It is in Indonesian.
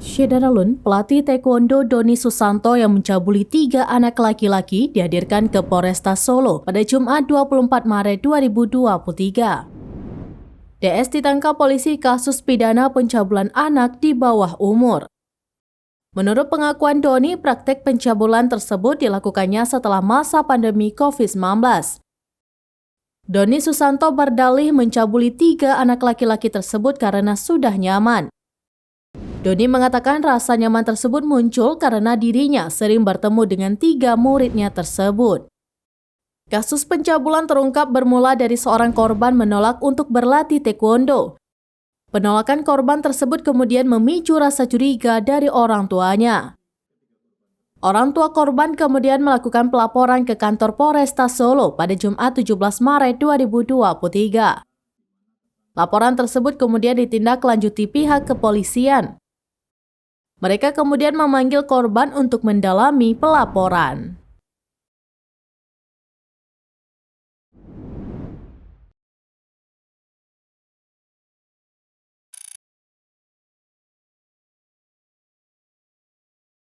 Syederalun, pelatih taekwondo Doni Susanto yang mencabuli 3 anak laki-laki dihadirkan ke Polresta Solo pada Jumat 24 Maret 2023. DS ditangkap polisi kasus pidana pencabulan anak di bawah umur. Menurut pengakuan Doni, praktek pencabulan tersebut dilakukannya setelah masa pandemi COVID-19. Doni Susanto berdalih mencabuli 3 anak laki-laki tersebut karena sudah nyaman. Doni mengatakan rasa nyaman tersebut muncul karena dirinya sering bertemu dengan 3 muridnya tersebut. Kasus pencabulan terungkap bermula dari seorang korban menolak untuk berlatih taekwondo. Penolakan korban tersebut kemudian memicu rasa curiga dari orang tuanya. Orang tua korban kemudian melakukan pelaporan ke kantor Polresta Solo pada Jumat 17 Maret 2023. Laporan tersebut kemudian ditindaklanjuti pihak kepolisian. Mereka kemudian memanggil korban untuk mendalami pelaporan.